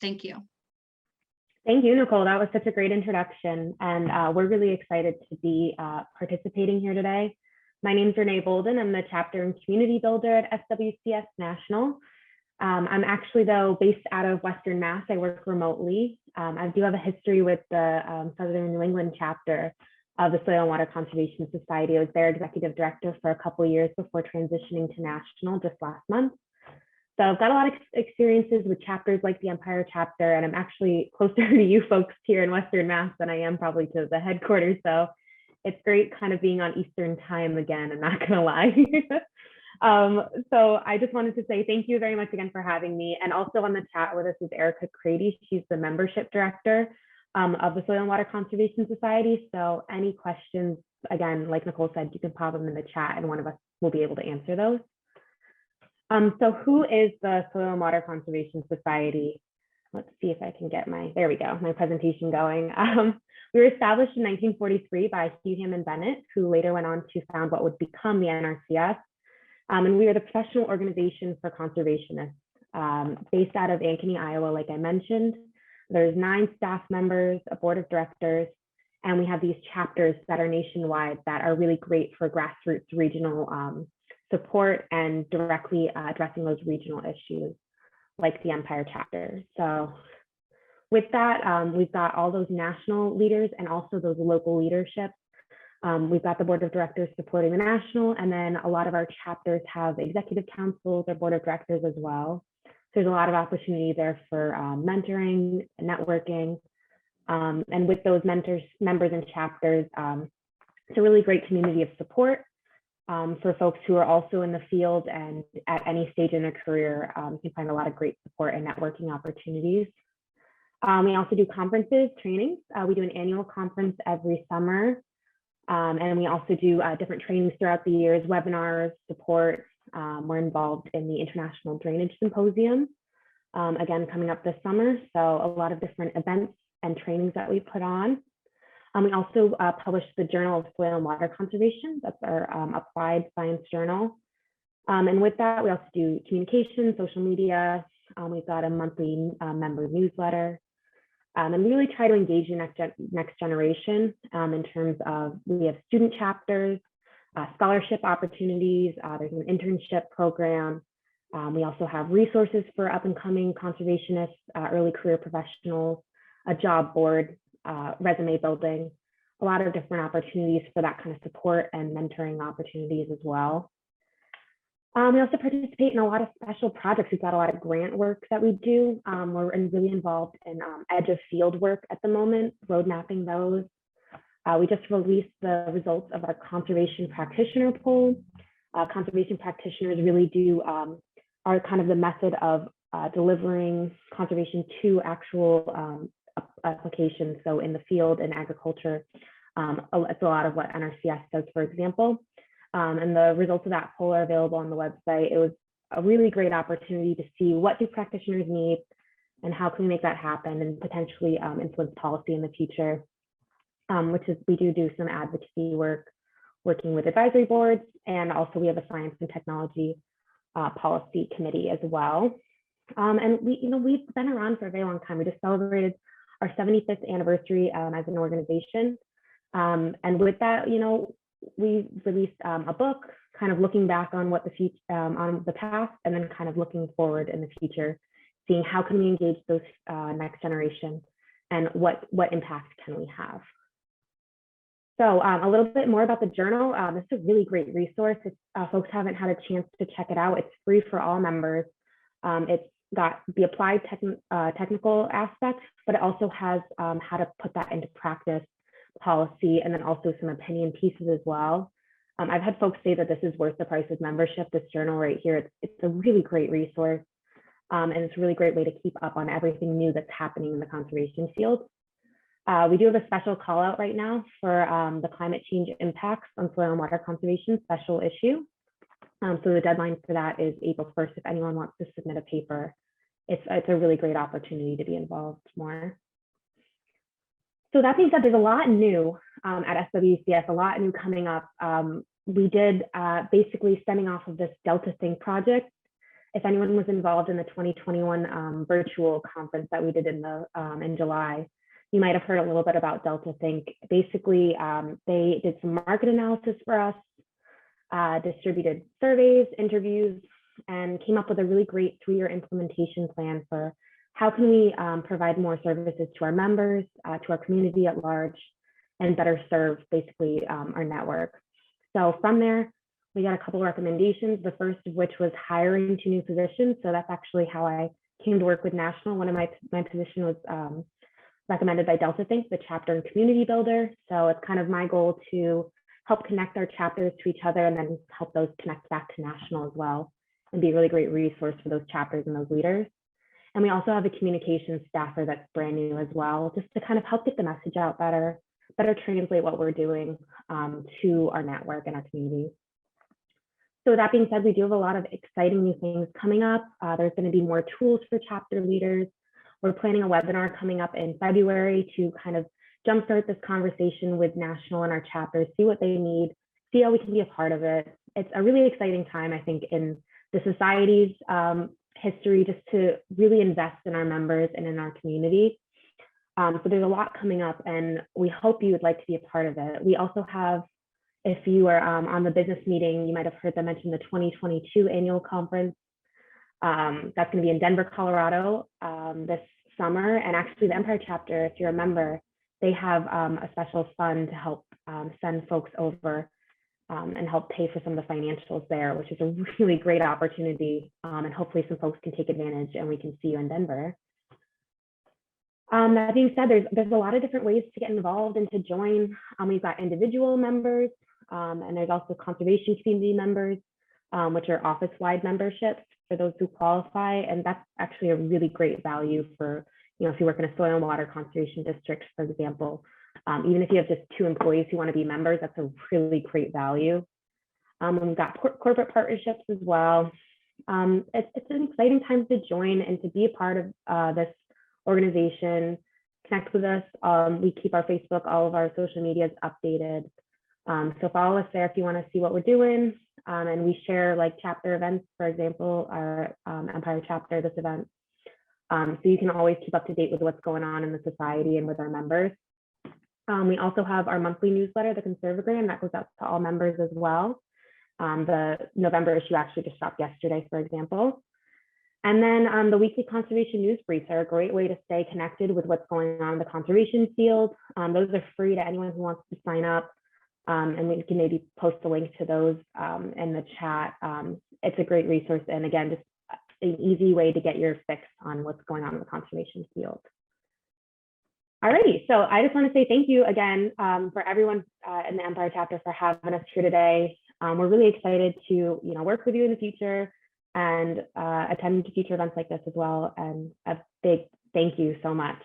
Thank you. Thank you, Nicole. That was such a great introduction, and we're really excited to be participating here today. My name is Bouldin. I'm the chapter and community builder at SWCS National. I'm actually, though, based out of Western Mass. I work remotely. I do have a history with the Southern New England chapter of the Soil and Water Conservation Society. I was their executive director for a couple of years before transitioning to national just last month. So I've got a lot of experiences with chapters like the Empire chapter, and I'm actually closer to you folks here in Western Mass than I am probably to the headquarters. So it's great kind of being on Eastern time again, I'm not gonna lie. So I just wanted to say thank you very much again for having me. And also on the chat with us is Erica Crady. She's the membership director of the Soil and Water Conservation Society. So any questions, again, like Nicole said, you can pop them in the chat and one of us will be able to answer those. So who is the Soil and Water Conservation Society? Let's see if I can get there we go, my presentation going. We were established in 1943 by Hugh Hammond Bennett, who later went on to found what would become the NRCS. And we are the professional organization for conservationists based out of Ankeny, Iowa, like I mentioned. There's 9 staff members, a board of directors, and we have these chapters that are nationwide that are really great for grassroots regional support and directly addressing those regional issues like the Empire chapter. So with that, we've got all those national leaders and also those local leaderships. We've got the board of directors supporting the national, and then a lot of our chapters have executive councils or board of directors as well. So there's a lot of opportunity there for mentoring, networking, and with those members and chapters, it's a really great community of support for folks who are also in the field and at any stage in their career. You can find a lot of great support and networking opportunities. We also do conferences, trainings. We do an annual conference every summer. And we also do different trainings throughout the years, webinars, support. We're involved in the International Drainage Symposium, again, coming up this summer. So a lot of different events and trainings that we put on. We also publish the Journal of Soil and Water Conservation. That's our applied science journal. And with that, we also do communication, social media. We've got a monthly member newsletter. And we really try to engage the next generation in terms of, we have student chapters, scholarship opportunities, there's an internship program. We also have resources for up and coming conservationists, early career professionals, a job board, resume building, a lot of different opportunities for that kind of support and mentoring opportunities as well. We also participate in a lot of special projects. We've got a lot of grant work that we do. We're really involved in edge of field work at the moment, road mapping those. We just released the results of our conservation practitioner poll. Conservation practitioners really are kind of the method of delivering conservation to actual applications. So in the field and agriculture, it's a lot of what NRCS does, for example. And the results of that poll are available on the website. It was a really great opportunity to see what do practitioners need and how can we make that happen and potentially influence policy in the future, which is, we do some advocacy work, working with advisory boards, and also we have a science and technology policy committee as well. And we've been around for a very long time. We just celebrated our 75th anniversary as an organization. And with that, we released a book, kind of looking back on what the future, on the past, and then kind of looking forward in the future, seeing how can we engage those next generation, and what impact can we have. So a little bit more about the journal. This is a really great resource. If folks haven't had a chance to check it out, it's free for all members. It's got the applied technical aspect, but it also has how to put that into practice, policy, and then also some opinion pieces as well. I've had folks say that this is worth the price of membership. This journal right here, it's a really great resource, and it's a really great way to keep up on everything new that's happening in the conservation field. We do have a special call out right now for the climate change impacts on soil and water conservation special issue. So the deadline for that is April 1st. If anyone wants to submit a paper, it's a really great opportunity to be involved more. So that being said, there's a lot new at SWCS, a lot new coming up. We did basically stemming off of this Delta Think project. if anyone was involved in the 2021 virtual conference that we did in July, you might have heard a little bit about Delta Think. Basically, they did some market analysis for us, distributed surveys, interviews, and came up with a really great 3-year implementation plan for how can we provide more services to our members, to our community at large, and better serve basically our network. So from there, we got a couple of recommendations, the first of which was hiring 2 new positions. So that's actually how I came to work with National. One of my position was recommended by Delta Think, the chapter and community builder. So it's kind of my goal to help connect our chapters to each other and then help those connect back to National as well and be a really great resource for those chapters and those leaders. And we also have a communications staffer that's brand new as well, just to kind of help get the message out better translate what we're doing to our network and our community. So that being said, we do have a lot of exciting new things coming up. There's going to be more tools for chapter leaders. We're planning a webinar coming up in February to kind of jumpstart this conversation with National and our chapters, see what they need, see how we can be a part of it. It's a really exciting time, I think, in the society's history, just to really invest in our members and in our community. So there's a lot coming up, and we hope you would like to be a part of it. We also have, if you are on the business meeting, you might have heard them mention the 2022 annual conference. That's going to be in Denver, Colorado this summer. And actually the Empire chapter, if you're a member, they have a special fund to help send folks over and help pay for some of the financials there, which is a really great opportunity. And hopefully some folks can take advantage and we can see you in Denver. That being said, there's a lot of different ways to get involved and to join. We've got individual members, and there's also conservation community members, which are office-wide memberships for those who qualify. And that's actually a really great value for, if you work in a soil and water conservation district, for example. Even if you have just 2 employees who want to be members, that's a really great value. We've got corporate partnerships as well. It's an exciting time to join and to be a part of this organization. Connect with us. We keep our Facebook, all of our social medias updated. So follow us there if you want to see what we're doing. And we share like chapter events, for example, our Empire chapter, this event. So you can always keep up to date with what's going on in the society and with our members. We also have our monthly newsletter, the Conservagram, that goes out to all members as well. The November issue actually just dropped yesterday, for example. And then the weekly conservation news briefs are a great way to stay connected with what's going on in the conservation field. Those are free to anyone who wants to sign up. And we can maybe post a link to those in the chat. It's a great resource. And again, just an easy way to get your fix on what's going on in the conservation field. Alrighty, so I just want to say thank you again for everyone in the Empire chapter for having us here today. We're really excited to work with you in the future and attend to future events like this as well. And a big thank you so much.